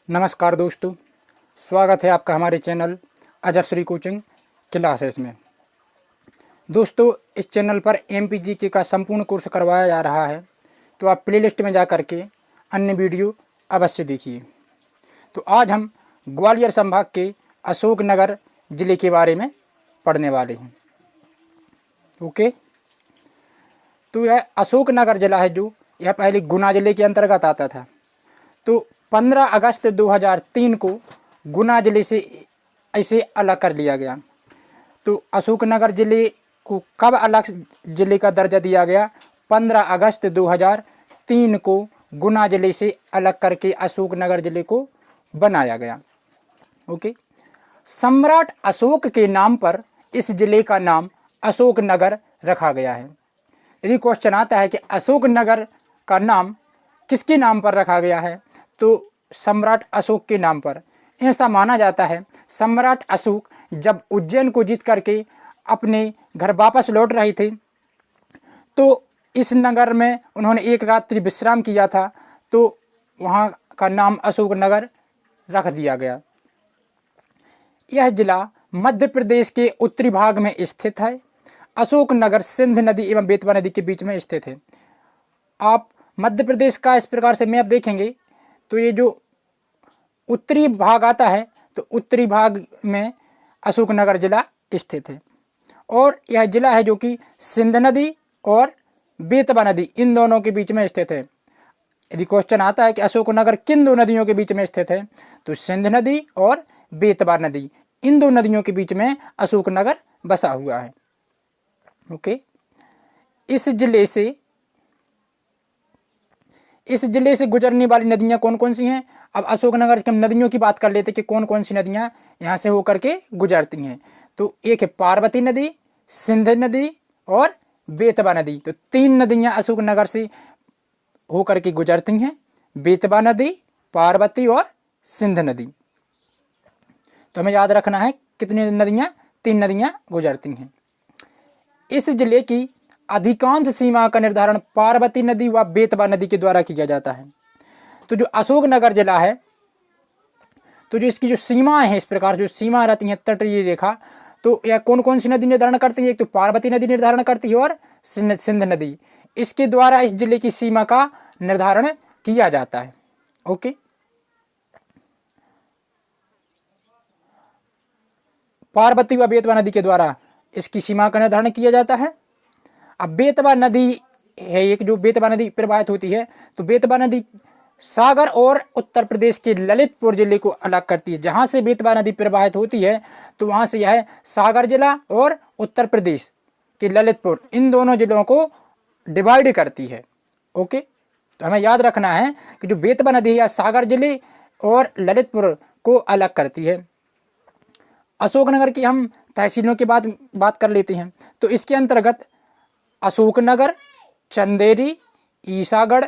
नमस्कार दोस्तों, स्वागत है आपका हमारे चैनल अजब श्री कोचिंग क्लासेस में। दोस्तों, इस चैनल पर MPGK का संपूर्ण कोर्स करवाया जा रहा है, तो आप प्लेलिस्ट में जा कर के अन्य वीडियो अवश्य देखिए। तो आज हम ग्वालियर संभाग के अशोकनगर ज़िले के बारे में पढ़ने वाले हैं। ओके, तो यह अशोकनगर ज़िला है जो यह पहले गुना ज़िले के अंतर्गत आता था। तो 15 अगस्त 2003 को गुना ज़िले से इसे अलग कर लिया गया। तो अशोकनगर ज़िले को कब अलग ज़िले का दर्जा दिया गया? 15 अगस्त 2003 को गुना ज़िले से अलग करके अशोकनगर ज़िले को बनाया गया। ओके, सम्राट अशोक के नाम पर इस ज़िले का नाम अशोकनगर रखा गया है। यदि क्वेश्चन आता है कि अशोकनगर का नाम किसके नाम पर रखा गया है, तो सम्राट अशोक के नाम पर। ऐसा माना जाता है सम्राट अशोक जब उज्जैन को जीत करके अपने घर वापस लौट रहे थे, तो इस नगर में उन्होंने एक रात्रि विश्राम किया था, तो वहाँ का नाम अशोकनगर रख दिया गया। यह जिला मध्य प्रदेश के उत्तरी भाग में स्थित है। अशोकनगर सिंध नदी एवं बेतवा नदी के बीच में स्थित है। आप मध्य प्रदेश का इस प्रकार से मैप देखेंगे तो ये जो उत्तरी भाग आता है, तो उत्तरी भाग में अशोकनगर जिला स्थित है। और यह जिला है जो कि सिंध नदी और बेतवा नदी इन दोनों के बीच में स्थित है। यदि क्वेश्चन आता है कि अशोकनगर किन दो नदियों के बीच में स्थित है, तो सिंध नदी और बेतवा नदी इन दो नदियों के बीच में अशोकनगर बसा हुआ है। ओके, इस जिले से गुजरने वाली नदियाँ कौन कौन सी हैं? अब अशोकनगर की हम नदियों की बात कर लेते हैं कि कौन कौन सी नदियाँ यहाँ से होकर के गुजरती हैं। तो एक है पार्वती नदी, सिंध नदी और बेतवा नदी। तो 3 नदियाँ अशोकनगर से होकर के गुजरती हैं, बेतवा नदी, पार्वती और सिंध नदी। तो हमें याद रखना है कितनी नदियाँ? 3 नदियाँ गुजरती हैं। इस जिले की अधिकांश सीमा का निर्धारण पार्वती नदी व बेतवा नदी के द्वारा किया जाता है। तो जो अशोकनगर जिला है, तो जो इसकी जो सीमाएं हैं, इस प्रकार जो सीमा रहती हैं तटीय रेखा, तो यह कौन कौन सी नदी निर्धारण करती है? एक तो पार्वती नदी निर्धारण करती है और सिंध नदी। इसके द्वारा इस जिले की सीमा का निर्धारण किया जाता है। ओके, पार्वती व बेतवा नदी के द्वारा इसकी सीमा का निर्धारण किया जाता है। अब बेतवा नदी है एक, जो बेतवा नदी प्रवाहित होती है, तो बेतवा नदी सागर और उत्तर प्रदेश के ललितपुर जिले को अलग करती है। जहाँ से बेतवा नदी प्रवाहित होती है, तो वहाँ से यह सागर जिला और उत्तर प्रदेश के ललितपुर इन दोनों जिलों को डिवाइड करती है। ओके, तो हमें याद रखना है कि जो बेतवा नदी है सागर जिले और ललितपुर को अलग करती है। अशोकनगर की हम तहसीलों की बात कर लेते हैं। तो इसके अंतर्गत अशोकनगर, चंदेरी, ईसागढ़,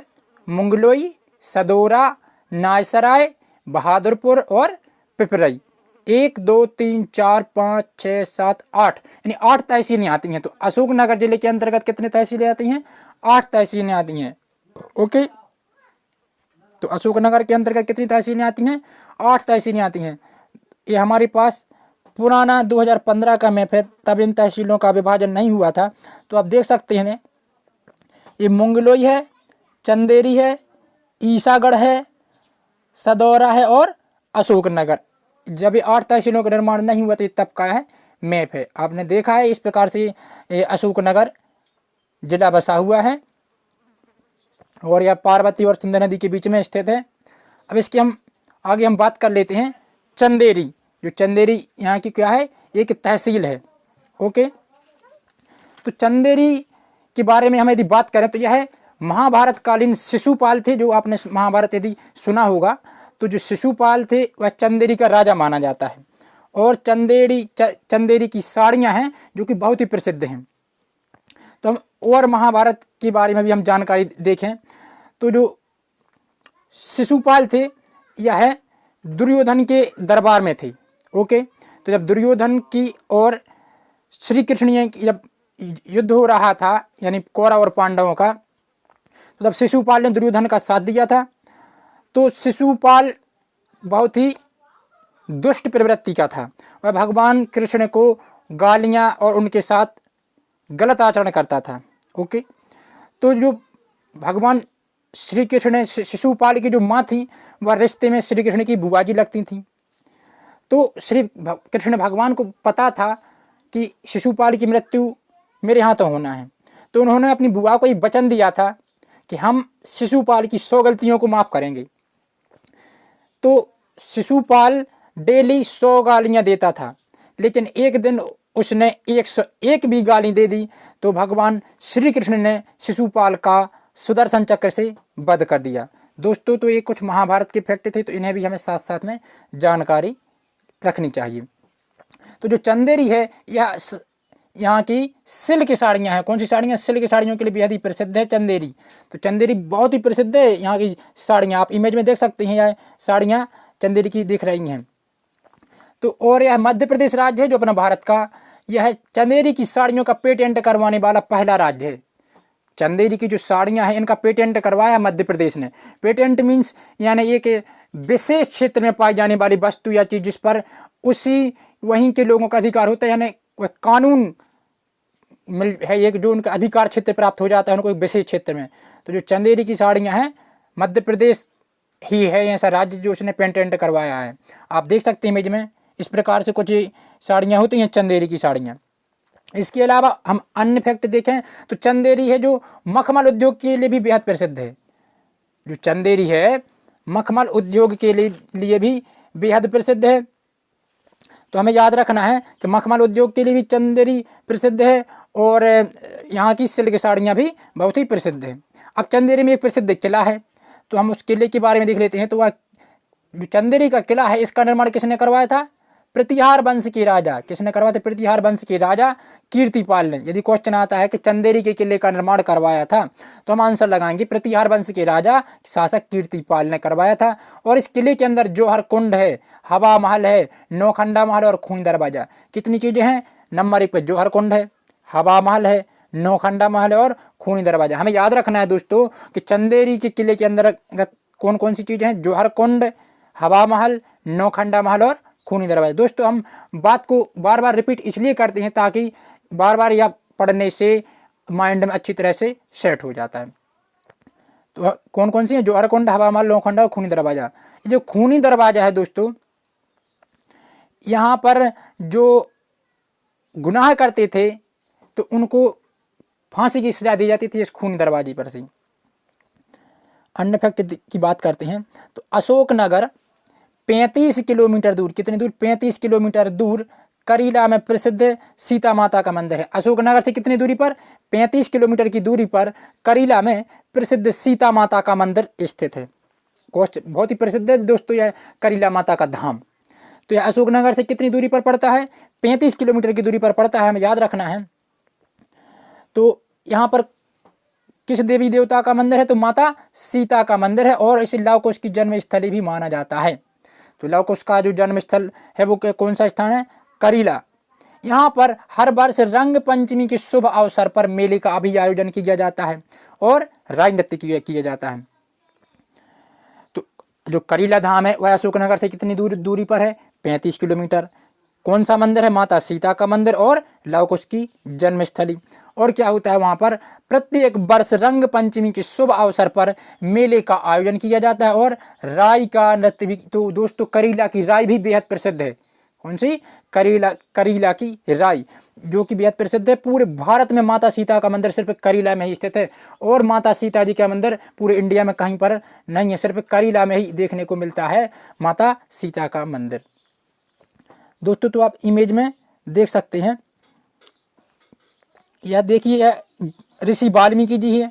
मुंगलोई, सदोरा, नायसराय, बहादुरपुर और पिपरई 1 2 3 4 5 6 7 8 यानी 8 तहसीलें आती हैं। तो अशोकनगर जिले के अंतर्गत कितने तहसीलें आती हैं? 8 तहसीलें आती हैं। ओके, तो अशोकनगर के अंतर्गत कितनी तहसीलें आती हैं? 8 तहसीलें आती हैं। ये हमारे पास पुराना 2015 का मैप है, तब इन तहसीलों का विभाजन नहीं हुआ था। तो आप देख सकते हैं ये मुंगलोई है, चंदेरी है, ईसागढ़ है, सदौरा है और अशोकनगर। जब ये 8 तहसीलों का निर्माण नहीं हुआ तो तब का है मैप है। आपने देखा है इस प्रकार से ये अशोकनगर जिला बसा हुआ है और यह पार्वती और सिंध नदी के बीच में स्थित है। अब इसकी आगे हम बात कर लेते हैं चंदेरी। जो चंदेरी यहाँ की क्या है? एक तहसील है। ओके, तो चंदेरी के बारे में हम यदि बात करें तो यह महाभारत कालीन शिशुपाल थे। जो आपने महाभारत यदि सुना होगा, तो जो शिशुपाल थे वह चंदेरी का राजा माना जाता है। और चंदेरी की साड़ियाँ हैं जो कि बहुत ही प्रसिद्ध हैं। तो हम और महाभारत के बारे में भी हम जानकारी देखें तो जो शिशुपाल थे यह दुर्योधन के दरबार में थे। ओके, तो जब दुर्योधन की और श्री कृष्ण जब युद्ध हो रहा था, यानी कौरव और पांडवों का, तो तब शिशुपाल ने दुर्योधन का साथ दिया था। तो शिशुपाल बहुत ही दुष्ट प्रवृत्ति का था। वह भगवान कृष्ण को गालियाँ और उनके साथ गलत आचरण करता था। ओके, तो जो भगवान श्री कृष्ण ने शिशुपाल की जो माँ थी वह रिश्ते में श्री कृष्ण की बुआ जी लगती थी। तो श्री कृष्ण भगवान को पता था कि शिशुपाल की मृत्यु मेरे हाथों होना है, तो उन्होंने अपनी बुआ को एक वचन दिया था कि हम शिशुपाल की 100 गलतियों को माफ़ करेंगे। तो शिशुपाल डेली 100 गालियाँ देता था, लेकिन एक दिन उसने 101 भी गाली दे दी, तो भगवान श्री कृष्ण ने शिशुपाल का सुदर्शन चक्र से वध कर दिया। दोस्तों, तो ये कुछ महाभारत के फैक्ट थे, तो इन्हें भी हमें साथ साथ में जानकारी रखनी चाहिए। तो जो चंदेरी है यह यहाँ की सिल्क साड़ियाँ हैं। कौन सी साड़ियाँ? सिल्क साड़ियों के लिए बेहद ही प्रसिद्ध है चंदेरी। तो चंदेरी बहुत ही प्रसिद्ध है यहाँ की साड़ियाँ। आप इमेज में देख सकते हैं, यह साड़ियाँ चंदेरी की दिख रही हैं। तो और यह मध्य प्रदेश राज्य है जो अपना भारत का, यह चंदेरी की साड़ियों का पेटेंट करवाने वाला पहला राज्य है। चंदेरी की जो साड़ियाँ हैं इनका पेटेंट करवाया मध्य प्रदेश ने। पेटेंट मीन्स यानी एक विशेष क्षेत्र में पाई जाने वाली वस्तु या चीज़ जिस पर उसी वहीं के लोगों का अधिकार होता है, यानी कानून है एक जो उनका अधिकार क्षेत्र प्राप्त हो जाता है उनको एक विशेष क्षेत्र में। तो जो चंदेरी की साड़ियाँ हैं मध्य प्रदेश ही है ऐसा राज्य जो उसने पेटेंट करवाया है। आप देख सकते हैं इमेज में, इस प्रकार से कुछ साड़ियाँ होती हैं चंदेरी की साड़ियाँ। इसके अलावा हम अन्य फैक्ट देखें तो चंदेरी है जो मखमल उद्योग के लिए भी बेहद प्रसिद्ध है। जो चंदेरी है मखमल उद्योग के लिए भी बेहद प्रसिद्ध है। तो हमें याद रखना है कि मखमल उद्योग के लिए भी चंदेरी प्रसिद्ध है और यहाँ की सिल्क साड़ियाँ भी बहुत ही प्रसिद्ध है। अब चंदेरी में एक प्रसिद्ध किला है, तो हम उस किले के बारे में देख लेते हैं। तो वह जो चंदेरी का किला है इसका निर्माण किसने करवाया था? प्रतिहार वंश के राजा। किसने करवाया था? प्रतिहार वंश के राजा कीर्तिपाल ने। यदि क्वेश्चन आता है कि चंदेरी के किले का निर्माण करवाया था, तो हम आंसर लगाएंगे प्रतिहार वंश के राजा शासक कीर्तिपाल ने करवाया था। और इस किले के अंदर जौहर कुंड है, हवा महल है, नौखंडा महल और खूनी दरवाजा। कितनी चीज़ें हैं? नंबर 1 पर जौहर कुंड है, हवा महल है, नौखंडा महल है और खूनी दरवाजा। हमें याद रखना है दोस्तों कि चंदेरी के किले के अंदर कौन कौन सी चीज़ें हैं? जौहर कुंड, हवा महल, नौखंडा महल और खूनी दरवाजा। दोस्तों, हम बात को बार बार रिपीट इसलिए करते हैं ताकि बार बार यह पढ़ने से माइंड में अच्छी तरह से सेट हो जाता है। तो कौन कौन सी है? जौहर कुंड, हवा महल, नौखंडा और खूनी दरवाजा। जो खूनी दरवाजा है दोस्तों, यहाँ पर जो गुनाह करते थे तो उनको फांसी की सजा दी जाती थी इस खूनी दरवाजे पर से। अन्य फैक्ट की बात करते हैं तो अशोकनगर 35 किलोमीटर दूर, कितनी दूर? 35 किलोमीटर दूर करीला में प्रसिद्ध सीता माता का मंदिर है। अशोकनगर से कितनी दूरी पर? 35 किलोमीटर की दूरी पर करीला में प्रसिद्ध सीता माता का मंदिर स्थित है। बहुत ही प्रसिद्ध है दोस्तों यह करीला माता का धाम। तो यह अशोकनगर से कितनी दूरी पर पड़ता है? 35 किलोमीटर की दूरी पर पड़ता है, हमें याद रखना है। तो यहाँ पर किस देवी देवता का मंदिर है? तो माता सीता का मंदिर है और इसे लव कुश की जन्म स्थली भी माना जाता है। तो लव कुश का जो जन्म स्थल है वो कौन सा स्थान है? करीला। यहाँ पर हर वर्ष रंग पंचमी के शुभ अवसर पर मेले का भी आयोजन किया जाता है और राज नृत्य किया जाता है। तो जो करीला धाम है वह अशोकनगर से कितनी दूरी पर है? 35 किलोमीटर। कौन सा मंदिर है? माता सीता का मंदिर और लव कुश की जन्मस्थली। और क्या होता है वहाँ पर? प्रत्येक वर्ष रंग पंचमी के शुभ अवसर पर मेले का आयोजन किया जाता है और राई का नृत्य भी। तो दोस्तों, करीला की राई भी बेहद प्रसिद्ध है। कौन सी? करीला की राई जो कि बेहद प्रसिद्ध है। पूरे भारत में माता सीता का मंदिर सिर्फ करीला में ही स्थित है और माता सीता जी का मंदिर पूरे इंडिया में कहीं पर नहीं है, सिर्फ करीला में ही देखने को मिलता है माता सीता का मंदिर। दोस्तों, तो आप इमेज में देख सकते हैं, यह देखिए ऋषि वाल्मीकि जी है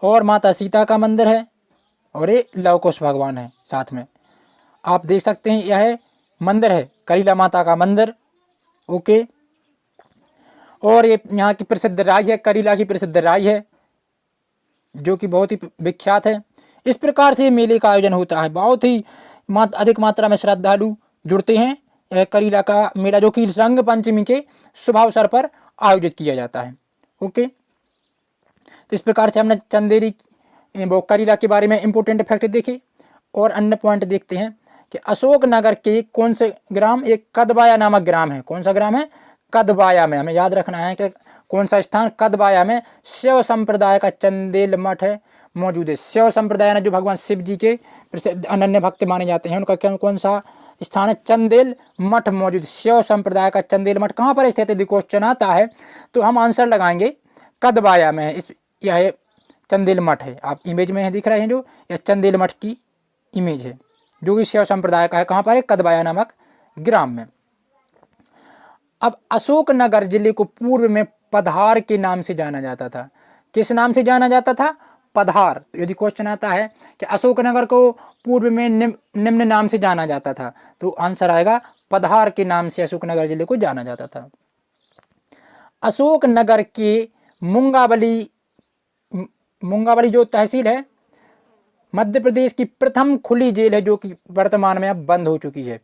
और माता सीता का मंदिर है और ये लव कुश भगवान है साथ में। आप देख सकते हैं यह मंदिर है करीला माता का मंदिर। ओके, और ये यहाँ की प्रसिद्ध राई है, करीला की प्रसिद्ध राई है जो कि बहुत ही विख्यात है। इस प्रकार से मेले का आयोजन होता है। बहुत ही अधिक मात्रा में श्रद्धालु जुड़ते हैं। यह करीला का मेला जो कि रंग पंचमी के शुभ अवसर पर आयोजित किया जाता है। ओके, तो इस प्रकार से हमने चंदेरी वो करीला के बारे में इम्पोर्टेंट फैक्ट देखे और अन्य पॉइंट देखते हैं कि अशोकनगर के कौन से ग्राम, एक कदबाया नामक ग्राम है। कौन सा ग्राम है? कदबाया में। हमें याद रखना है कि कौन सा स्थान? कदबाया में शैव संप्रदाय का चंदेल मठ है मौजूद है। शैव संप्रदाय ने जो भगवान शिव जी के प्रसिद्ध अनन्य भक्त माने जाते हैं, उनका कौन सा स्थान है? चंदेल मठ मौजूद। शैव संप्रदाय का चंदेल मठ कहाँ पर स्थित है? यदि क्वेश्चन आता है तो हम आंसर लगाएंगे कदबाया में। इस यह चंदेल मठ है, आप इमेज में दिख रहे हैं जो, यह चंदेल मठ की इमेज है जो कि शैव संप्रदाय का है। कहाँ पर है? कदबाया नामक ग्राम में। अब अशोकनगर जिले को पूर्व में पधार के नाम से जाना जाता था। किस नाम से जाना जाता था? पधार। तो यदि क्वेश्चन आता है कि अशोकनगर को पूर्व में निम्न नाम से जाना जाता था, तो आंसर आएगा पधार के नाम से अशोकनगर जिले को जाना जाता था। अशोकनगर के मुंगावली जो तहसील है, मध्य प्रदेश की प्रथम खुली जेल है जो कि वर्तमान में अब बंद हो चुकी है।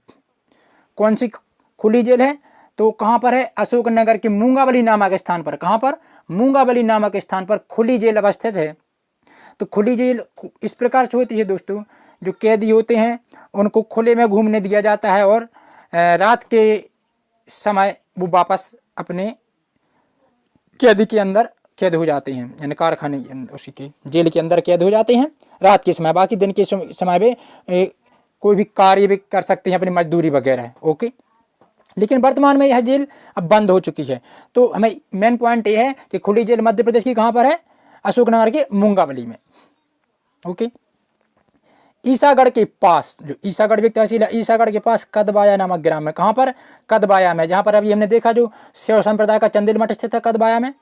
कौन सी खुली जेल है? तो कहाँ पर है? अशोकनगर के मुंगावली नामक स्थान पर। कहाँ पर? मुंगावली नामक स्थान पर खुली जेल अवस्थित है। तो खुली जेल इस प्रकार से होती है दोस्तों, जो कैदी होते हैं उनको खुले में घूमने दिया जाता है और रात के समय वो वापस अपने कैदी के अंदर कैद हो जाते हैं, यानी कारखाने के अंदर, उसी के जेल के अंदर कैद हो जाते हैं रात के समय। बाकी दिन के समय में कोई भी कार्य भी कर सकते हैं, अपनी मजदूरी वगैरह। ओके, लेकिन वर्तमान में यह जेल अब बंद हो चुकी है। तो हमें मेन पॉइंट ये है कि खुली जेल मध्य प्रदेश की कहाँ पर है? अशोकनगर के मुंगावली में। ओके, ईसागढ़ के पास, जो ईसागढ़ भी तहसील है, ईसागढ़ के पास कदबाया नामक ग्राम है। कहाँ पर? कदबाया में, जहाँ पर अभी हमने देखा जो शैव संप्रदाय का चंदेल मठ स्थित है कदबाया में।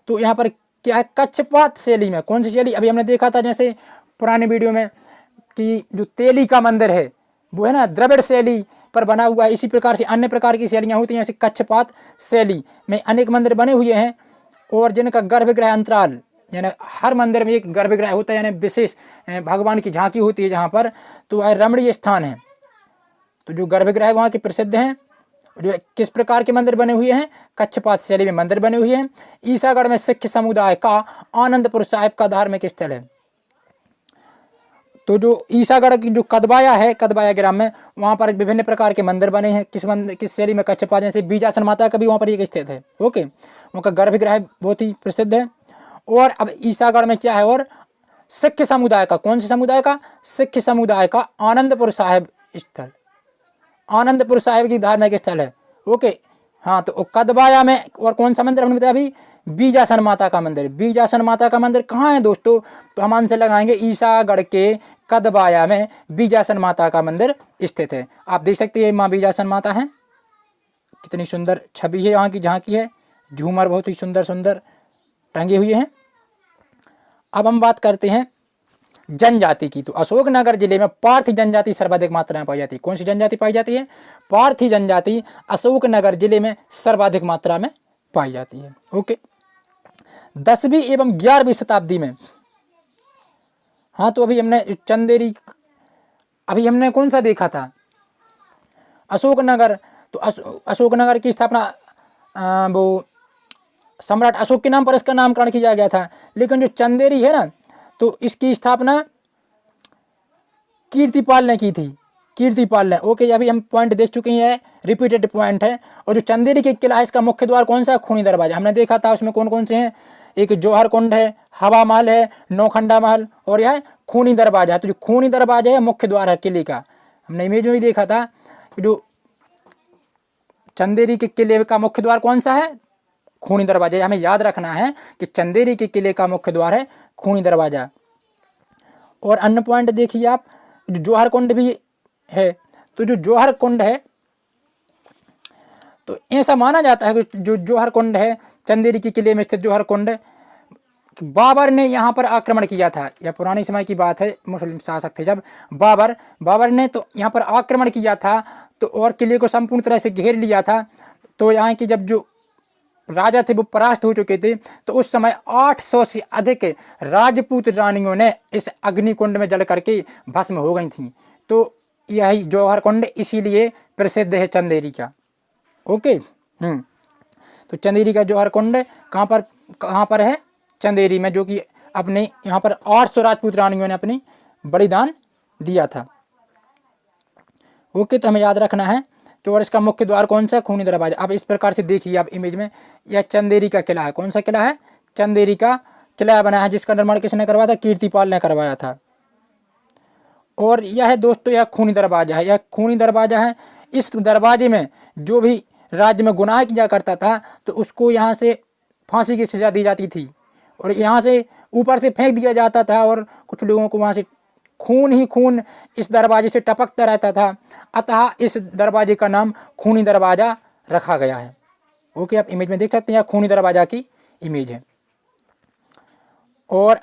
तो यहाँ पर क्या है? कच्छपात शैली में। कौन सी शैली? अभी हमने देखा था जैसे पुराने वीडियो में कि जो तेली का मंदिर है वो है ना द्रविड़ शैली पर बना हुआ है। इसी प्रकार से अन्य प्रकार की शैलियाँ होती हैं, जैसे कच्छपात शैली में अनेक मंदिर बने हुए हैं और जिनका गर्भगृह अंतराल, यानी हर मंदिर में एक गर्भगृह होता है, यानी विशेष भगवान की झांकी होती है जहाँ पर। तो वह रमणीय स्थान है। तो जो गर्भगृह वहाँ के प्रसिद्ध हैं। जो किस प्रकार के मंदिर बने हुए हैं? कच्छपात शैली में मंदिर बने हुए हैं। ईसागढ़ में सिख समुदाय का आनंदपुर साहिब का धार्मिक स्थल है। तो जो ईसागढ़ की जो कदबाया है, कदबाया ग्राम में, वहाँ पर विभिन्न प्रकार के मंदिर बने हैं। किस शैली में? कच्छपात। जैसे बीजासन माता का भी वहाँ पर एक स्थित है। ओके, उनका गर्भगृह बहुत ही प्रसिद्ध है। और अब ईसागढ़ में क्या है? और सिख समुदाय का, कौन से समुदाय का? सिख समुदाय का आनंदपुर साहिब स्थल, आनंदपुर साहिब की धार्मिक स्थल है। ओके, हाँ, तो कदबाया में और कौन सा मंदिर हमने बताया अभी? बीजासन माता का मंदिर। बीजासन माता का मंदिर कहाँ है दोस्तों? तो हम आंसर लगाएंगे ईसागढ़ के कदबाया में बीजासन माता का मंदिर स्थित है। आप देख सकते हैं माँ बीजासन माता है, कितनी सुंदर छवि है यहाँ की, झांकी है, झूमर बहुत ही सुंदर सुंदर टंगे हुए हैं। अब हम बात करते हैं जनजाति की। तो अशोकनगर जिले में पारथी जनजाति सर्वाधिक मात्रा में पाई जाती है। कौन सी जनजाति पाई जाती है? पारथी जनजाति अशोकनगर जिले में सर्वाधिक मात्रा में पाई जाती है। ओके, 10वीं एवं 11वीं शताब्दी में, हाँ, तो अभी हमने चंदेरी, अभी हमने कौन सा देखा था? अशोकनगर। तो अशोकनगर की स्थापना वो सम्राट अशोक के नाम पर इसका नामकरण किया गया था। लेकिन जो चंदेरी है ना, तो इसकी स्थापना कीर्तिपाल ने की थी। कीर्तिपाल ने। ओके, अभी हम पॉइंट देख चुके हैं, रिपीटेड पॉइंट है। और जो चंदेरी के किला है, इसका मुख्य द्वार कौन सा है? खूनी दरवाजा। हमने देखा था उसमें कौन कौन से हैं? एक जौहर कुंड है, हवा महल है, नौखंडा महल, और यह खूनी दरवाजा है। तो जो खूनी दरवाजा है मुख्य द्वार है किले का। हमने इमेज में भी देखा था कि जो चंदेरी के किले का मुख्य द्वार कौन सा है? खूनी दरवाजा। हमें याद रखना है कि चंदेरी के किले का मुख्य द्वार है खूनी दरवाजा। और अन्य पॉइंट देखिए आप, जो जौहर कुंड भी है। तो जो जौहर कुंड है, तो ऐसा माना जाता है कि जो जौहर कुंड है, चंदेरी के किले में स्थित जौहर कुंड, बाबर ने यहाँ पर आक्रमण किया था। यह पुराने समय की बात है, मुस्लिम शासक थे जब बाबर ने तो यहाँ पर आक्रमण किया था, तो और किले को संपूर्ण तरह से घेर लिया था। तो यहाँ की जब जो राजा थे वो परास्त हो चुके थे, तो उस समय 800 से अधिक राजपूत रानियों ने इस अग्निकुंड में जल करके भस्म हो गई थीं। तो यही जौहर कुंड इसीलिए प्रसिद्ध है चंदेरी का। ओके, तो चंदेरी का जौहर कुंड कहाँ पर है? चंदेरी में, जो कि अपने यहाँ पर 800 राजपूत रानियों ने अपनी बलिदान दिया था। ओके, तो हमें याद रखना है कि और इसका मुख्य द्वार कौन सा, खूनी दरवाजा। अब इस प्रकार से देखिए आप इमेज में, यह चंदेरी का किला है। कौन सा किला है, चंदेरी का किला बना है, जिसका निर्माण किसने करवाया था, कीर्तिपाल ने करवाया था। और यह है दोस्तों, यह खूनी दरवाजा है, यह खूनी दरवाजा है। इस दरवाजे में जो भी राज्य में गुनाह किया करता था तो उसको यहाँ से फांसी की सजा दी जाती थी, और यहाँ से ऊपर से फेंक दिया जाता था, और कुछ लोगों को वहाँ से खून ही खून इस दरवाजे से टपकता रहता था। अतः इस दरवाजे का नाम खूनी दरवाजा रखा गया है। ओके, आप इमेज में देख सकते हैं, खूनी दरवाजा की इमेज है। और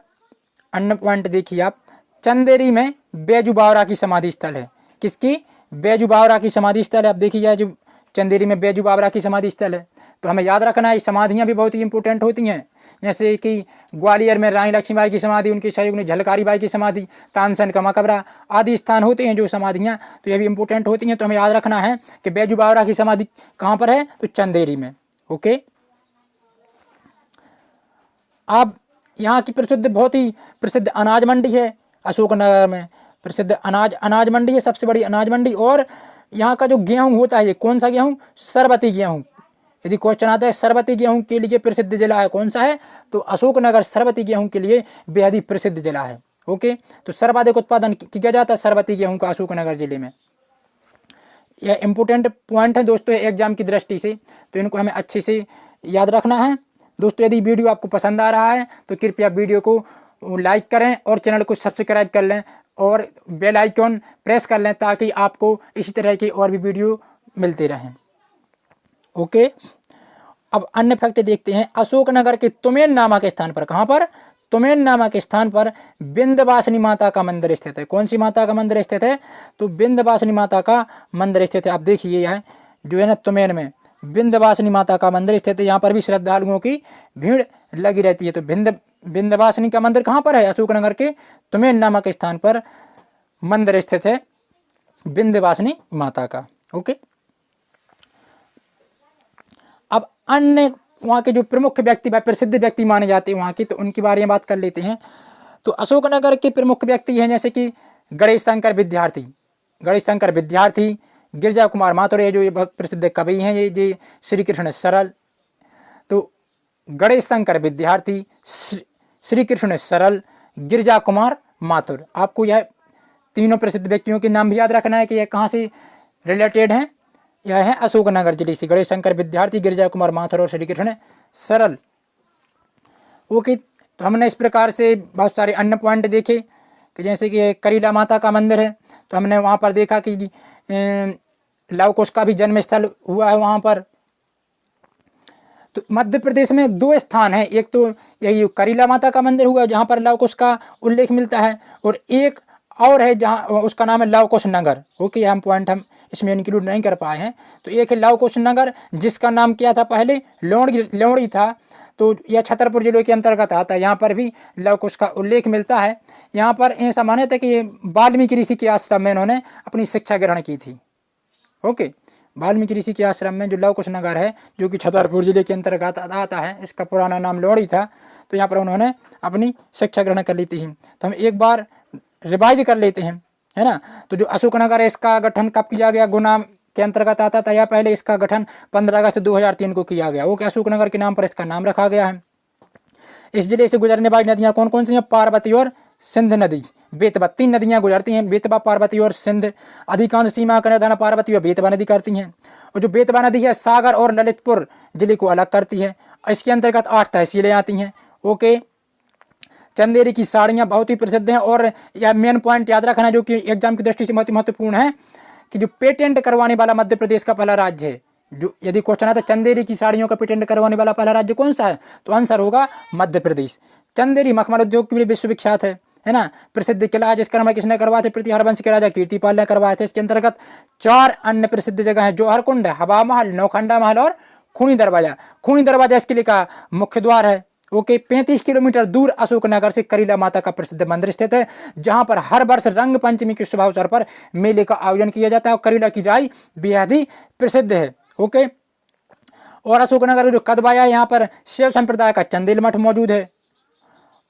अन्य पॉइंट देखिए आप, चंदेरी में बैजू बावरा की समाधि स्थल है। किसकी, बैजू बावरा की समाधि स्थल है। आप देखिए जो चंदेरी में बैजू बावरा की समाधि स्थल है, तो हमें याद रखना है समाधियाँ भी बहुत ही इंपॉर्टेंट होती हैं। जैसे कि ग्वालियर में रानी लक्ष्मीबाई की समाधि, उनकी सहयोगिनी झलकारी बाई की समाधि, तानसेन का मकबरा आदि स्थान होते हैं जो समाधियाँ, तो ये भी इंपॉर्टेंट होती हैं। तो हमें याद रखना है कि बैजू बावरा की समाधि कहाँ पर है, तो चंदेरी में। ओके, अब यहाँ की प्रसिद्ध, बहुत ही प्रसिद्ध अनाज मंडी है अशोकनगर में, प्रसिद्ध अनाज मंडी है, सबसे बड़ी अनाज मंडी। और यहाँ का जो गेहूँ होता है, ये कौन सा गेहूँ, सरबती गेहूँ। यदि क्वेश्चन आता है सरबती गेहूँ के लिए प्रसिद्ध जिला है कौन सा है, तो अशोकनगर सरबती गेहूँ के लिए बेहद ही प्रसिद्ध जिला है। ओके, तो सर्वाधिक उत्पादन किया जाता है सरबती गेहूँ का अशोकनगर जिले में। यह इंपॉर्टेंट पॉइंट है दोस्तों एग्जाम की दृष्टि से, तो इनको हमें अच्छे से याद रखना है। दोस्तों यदि वीडियो आपको पसंद आ रहा है तो कृपया वीडियो को लाइक करें और चैनल को सब्सक्राइब कर लें और बेल आइकॉन प्रेस कर लें, ताकि आपको इसी तरह की और भी वीडियो मिलते रहें। ओके, अब अन्य फैक्ट देखते हैं। अशोकनगर के तुमेन नामक स्थान पर, कहाँ पर, तुमेन नामक स्थान पर विंध्यवासिनी माता का मंदिर स्थित है। कौन सी माता का मंदिर स्थित है, तो विंध्यवासिनी माता का मंदिर स्थित है। आप देखिए यह जो है ना, तुमेन में विंध्यवासिनी माता का मंदिर स्थित है। यहाँ पर भी श्रद्धालुओं की भीड़ लगी रहती है। तो विंध्यवासिनी का मंदिर कहाँ पर है, अशोकनगर के तुमेन नामक स्थान पर मंदिर स्थित है विंध्यवासिनी माता का। ओके, अब अन्य वहाँ के जो प्रमुख व्यक्ति व प्रसिद्ध व्यक्ति माने जाते हैं वहाँ की, तो उनके बारे में बात कर लेते हैं। तो अशोकनगर के प्रमुख व्यक्ति हैं जैसे कि गणेश शंकर विद्यार्थी, गिरजा कुमार माथुर, ये बहुत प्रसिद्ध कवि हैं, ये श्री कृष्ण सरल। तो गणेश शंकर विद्यार्थी, श्री कृष्ण सरल, गिरजा कुमार माथुर, आपको यह तीनों प्रसिद्ध व्यक्तियों के नाम भी याद रखना है कि यह कहाँ से रिलेटेड हैं। यह है अशोकनगर जिले से, गणेश शंकर विद्यार्थी, गिरजा कुमार माथुर और श्री कृष्ण सरल। ओके, तो हमने इस प्रकार से बहुत सारे अन्य पॉइंट देखे कि जैसे कि करीला माता का मंदिर है, तो हमने वहाँ पर देखा कि लव कुश का भी जन्म स्थल हुआ है वहाँ पर। तो मध्य प्रदेश में दो स्थान हैं, एक तो यही करीला माता का मंदिर हुआ जहाँ पर लव कुश का उल्लेख मिलता है, और एक और है जहाँ उसका नाम है लव कुश नगर। ओके, हम पॉइंट हम इसमें इंक्लूड नहीं कर पाए हैं। तो एक है लव कुश नगर, जिसका नाम क्या था पहले, लोहड़ी था। तो यह छतरपुर जिले के अंतर्गत आता है। यहाँ पर भी लव कुश का उल्लेख मिलता है। यहाँ पर ऐसा मान्यता है कि वाल्मीकि ऋषि के आश्रम में इन्होंने अपनी शिक्षा ग्रहण की थी। ओके, वाल्मीकि ऋषि के आश्रम में जो लव कुश नगर है, जो कि छतरपुर जिले के अंतर्गत आता है, इसका पुराना नाम लोहड़ी था। तो यहाँ पर उन्होंने अपनी शिक्षा ग्रहण कर ली थी। तो हम एक बार रिवाइज कर लेते हैं, है ना। तो जो अशोकनगर है, इसका गठन कब किया गया, गुना के अंतर्गत आता था, या पहले इसका गठन 15 अगस्त 2003 को किया गया। ओके, अशोकनगर के नाम पर इसका नाम रखा गया है। इस जिले से गुजरने वाली नदियाँ कौन कौन सी हैं, पार्वती और सिंध नदी, बेतवा, 3 नदियाँ गुजरती हैं, बेतवा, पार्वती और सिंध। अधिकांश सीमा का निर्धारण पार्वती और बेतवा नदी करती हैं। और जो बेतवा नदी है सागर और ललितपुर जिले को अलग करती है। इसके अंतर्गत 8 तहसीलें आती हैं। ओके, चंदेरी की साड़ियाँ बहुत ही प्रसिद्ध हैं। और यह मेन पॉइंट याद रखना जो कि एग्जाम की दृष्टि से बहुत ही महत्वपूर्ण है कि जो पेटेंट करवाने वाला मध्य प्रदेश का पहला राज्य है। जो यदि क्वेश्चन आता है चंदेरी की साड़ियों का पेटेंट करवाने वाला पहला राज्य कौन सा है, तो आंसर होगा मध्य प्रदेश। चंदेरी मखमल उद्योग के लिए विश्वविख्यात है ना। प्रसिद्ध किला है जिसका नाम किसने करवाया था, प्रतिहार वंश के राजा कीर्तिपाल ने करवाया था। इसके अंतर्गत 4 अन्य प्रसिद्ध जगह है, जौहर कुंड, हवा महल, नौखंडा महल और खूनी दरवाजा। खूनी दरवाजा इस किले का मुख्य द्वार है। ओके, 35 किलोमीटर दूर अशोकनगर से करीला माता का प्रसिद्ध मंदिर स्थित है, जहां पर हर वर्ष रंग पंचमी के शुभ अवसर पर मेले का आयोजन किया जाता है। और करीला की राई बेहद ही प्रसिद्ध है। ओके, और अशोकनगर जो कदवाया है, यहाँ पर शैव संप्रदाय का चंदेल मठ मौजूद है।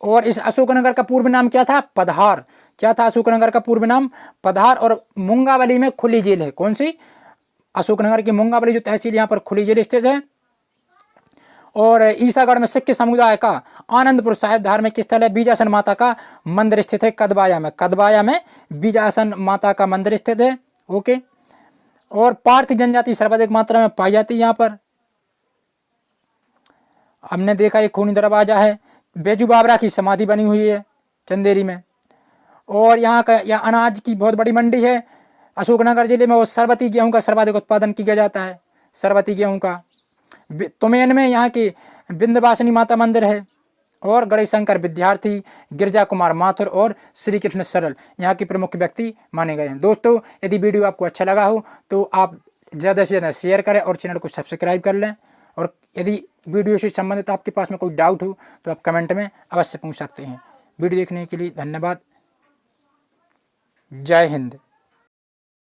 और इस अशोकनगर का पूर्व नाम क्या था, पदहार। क्या था अशोकनगर का पूर्व नाम? पधार। और मुंगावली में खुली जेल है, कौन सी? अशोकनगर की मुंगावली जो तहसील, यहाँ पर खुली जेल स्थित है। और ईसागढ़ में सिख समुदाय का आनंदपुर साहिब धार्मिक स्थल है। बीजासन माता का मंदिर स्थित है कदबाया में, कदबाया में बीजासन माता का मंदिर स्थित है। ओके। और पारथी जनजाति सर्वाधिक मात्रा में पाई जाती है यहाँ पर। हमने देखा एक खूनी दरवाजा है, बेजू बाबरा की समाधि बनी हुई है चंदेरी में। और यहाँ अनाज की बहुत बड़ी मंडी है अशोकनगर जिले में। और सरबती गेहूं का सर्वाधिक उत्पादन किया जाता है, सरबती गेहूं का। तुमेन में यहाँ की विंध्यवासिनी माता मंदिर है। और गणेश शंकर विद्यार्थी, गिरजा कुमार माथुर और श्री कृष्ण सरल यहाँ के प्रमुख व्यक्ति माने गए हैं। दोस्तों, यदि वीडियो आपको अच्छा लगा हो तो आप ज़्यादा से ज़्यादा शेयर करें और चैनल को सब्सक्राइब कर लें। और यदि वीडियो से संबंधित आपके पास में कोई डाउट हो तो आप कमेंट में अवश्य पूछ सकते हैं। वीडियो देखने के लिए धन्यवाद। जय हिंद।